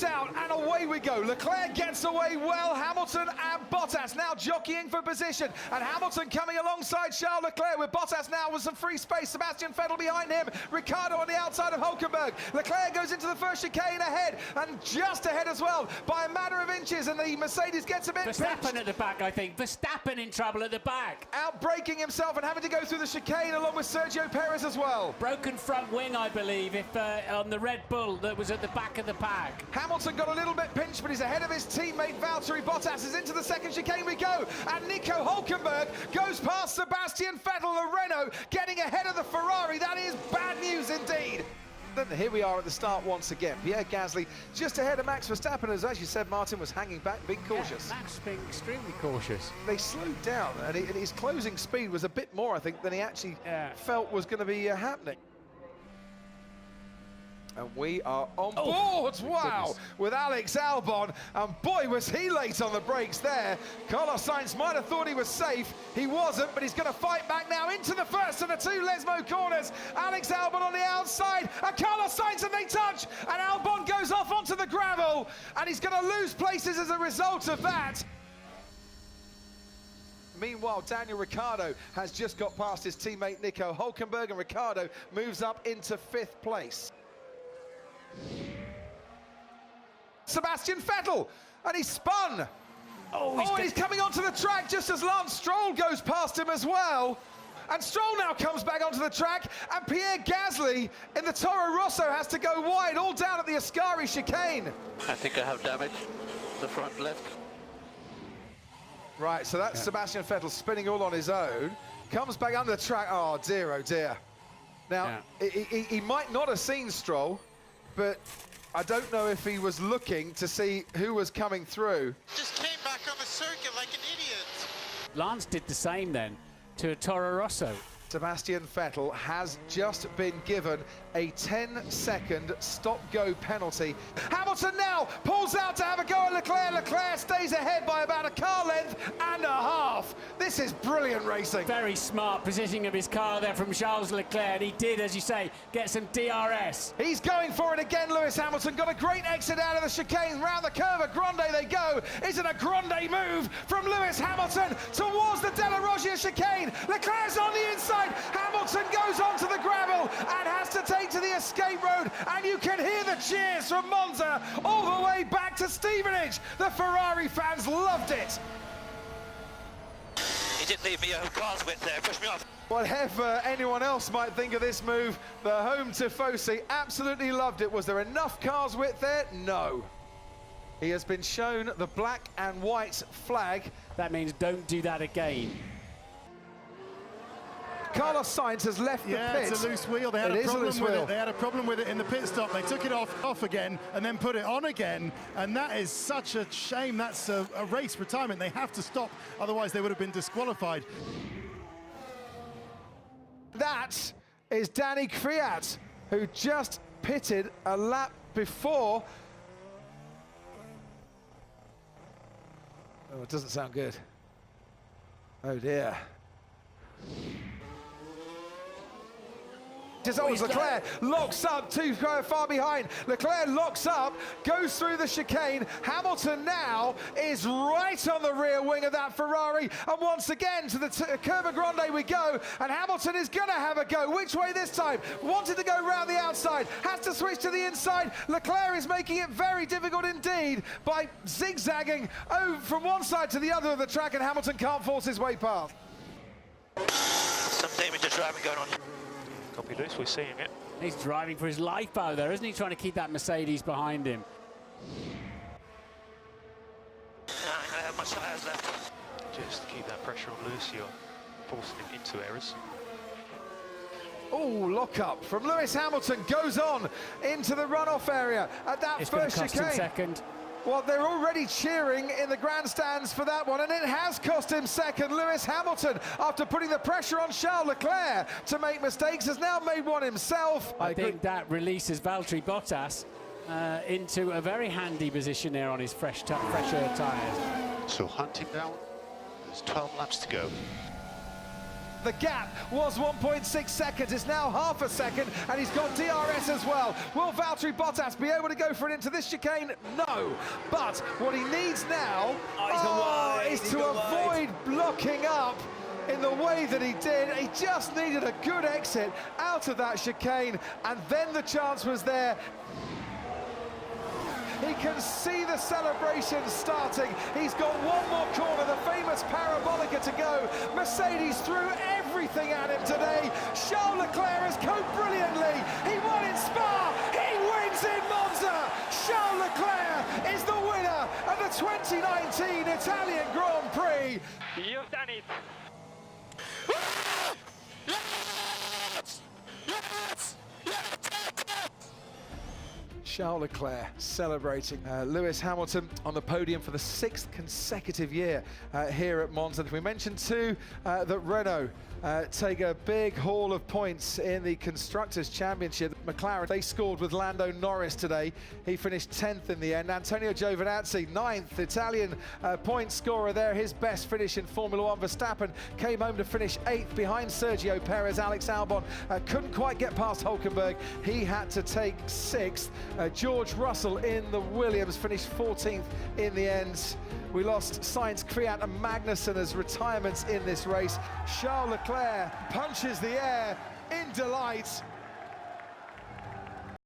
out, and away we go. Leclerc gets away well. Hamilton and Bottas now jockeying for position, and Hamilton coming alongside Charles Leclerc with Bottas now with some free space. Sebastian Vettel behind him, Ricciardo on the outside of Hülkenberg. Leclerc goes into the first chicane ahead, and just ahead as well by a matter of inches, and the Mercedes gets a bit Verstappen pitched. at the back, I think. Verstappen in trouble at the back. Outbraking himself and having to go through the chicane along with Sergio Perez as well. Broken front wing, I believe, if on the Red Bull that was at the back of the pack. Hamilton got a little bit pinched, but he's ahead of his teammate Valtteri Bottas. Is into the second chicane we go, and Nico Hülkenberg goes past Sebastian Vettel, the Renault, getting ahead of the Ferrari. That is bad news indeed. Then here we are at the start once again. Pierre Gasly just ahead of Max Verstappen, as you said, Martin was hanging back, being cautious. Yeah, Max being extremely cautious. They slowed down, and his closing speed was a bit more, I think, than he actually felt was going to be happening. And we are on board, wow, goodness, with Alex Albon, and boy was he late on the brakes there. Carlos Sainz might have thought he was safe, he wasn't, but he's going to fight back now into the first of the two Lesmo corners. Alex Albon on the outside, and Carlos Sainz, and they touch, and Albon goes off onto the gravel, and he's going to lose places as a result of that. Meanwhile, Daniel Ricciardo has just got past his teammate Nico Hülkenberg, and Ricciardo moves up into 5th place. Sebastian Vettel, and he's spun. And he's coming onto the track just as Lance Stroll goes past him as well. And Stroll now comes back onto the track, and Pierre Gasly in the Toro Rosso has to go wide, all down at the Ascari chicane. I think I have damage, the front left. Right, so that's Sebastian Vettel spinning all on his own. Comes back under the track, oh dear, oh dear. Now, he might not have seen Stroll, but I don't know if he was looking to see who was coming through. Just came back on the circuit like an idiot. Lance did the same then to a Toro Rosso. Sebastian Vettel has just been given a 10-second stop-go penalty. Hamilton now pulls out to have a go at Leclerc. Leclerc stays ahead by about a car length and a half. This is brilliant racing. Very smart positioning of his car there from Charles Leclerc, and he did, as you say, get some DRS. He's going for it again, Lewis Hamilton. Got a great exit out of the chicane. Round the curve, a grande they go. Is it a grande move from Lewis Hamilton towards the Della Roggia chicane? Leclerc's on the inside. Hamilton goes onto the gravel and has to take to the escape road, and you can hear the cheers from Monza all the way back to Stevenage. The Ferrari fans loved it. He didn't leave me a car's width there, pushed me off. Whatever anyone else might think of this move, the home tifosi absolutely loved it. Was there enough car's width there? No. He has been shown the black and white flag. That means don't do that again. Carlos Sainz has left the pit. Yeah, it's a loose wheel. They had a problem with it. They had a problem with it in the pit stop. They took it off again and then put it on again. And that is such a shame. That's a race retirement. They have to stop, otherwise they would have been disqualified. That is Danny Kvyat, who just pitted a lap before. Oh, it doesn't sound good. Oh dear. As always, Leclerc locks up, too far behind. Leclerc locks up, goes through the chicane. Hamilton now is right on the rear wing of that Ferrari, and once again to the Curva Grande we go, and Hamilton is going to have a go. Which way this time? Wanted to go round the outside, has to switch to the inside. Leclerc is making it very difficult indeed by zigzagging from one side to the other of the track, and Hamilton can't force his way past. Some dangerous driving going on. Copy Lewis, we're seeing it. He's driving for his life out there, isn't he? Trying to keep that Mercedes behind him. I have much tyres left. Just keep that pressure on Lewis, you're forcing him into errors. Oh, lock up from Lewis Hamilton goes on into the runoff area at that first chicane. It's going to cost him second. Well, they're already cheering in the grandstands for that one, and it has cost him second. Lewis Hamilton, after putting the pressure on Charles Leclerc to make mistakes, has now made one himself. I think that releases Valtteri Bottas into a very handy position there on his fresher tyres. So hunt him down. There's 12 laps to go. The gap was 1.6 seconds. It's now half a second, and he's got DRS as well. Will Valtteri Bottas be able to go for it into this chicane? No. But what he needs now is to avoid blocking up in the way that he did. He just needed a good exit out of that chicane, and then the chance was there. He can see the celebration starting. He's got one more corner, the famous Parabolica to go. Mercedes threw everything at him today. Charles Leclerc has coped brilliantly. He won in Spa. He wins in Monza. Charles Leclerc is the winner of the 2019 Italian Grand Prix. You've done it. Charles Leclerc celebrating. Lewis Hamilton on the podium for the 6th consecutive year here at Monza. We mentioned too that Renault take a big haul of points in the Constructors' Championship. McLaren, they scored with Lando Norris today. He finished 10th in the end. Antonio Giovinazzi, 9th, Italian point scorer there. His best finish in Formula One. Verstappen came home to finish 8th behind Sergio Perez. Alex Albon couldn't quite get past Hulkenberg. He had to take 6th. George Russell in the Williams finished 14th in the end. We lost Sainz, Kvyat and Magnussen as retirements in this race. Charles Leclerc punches the air in delight.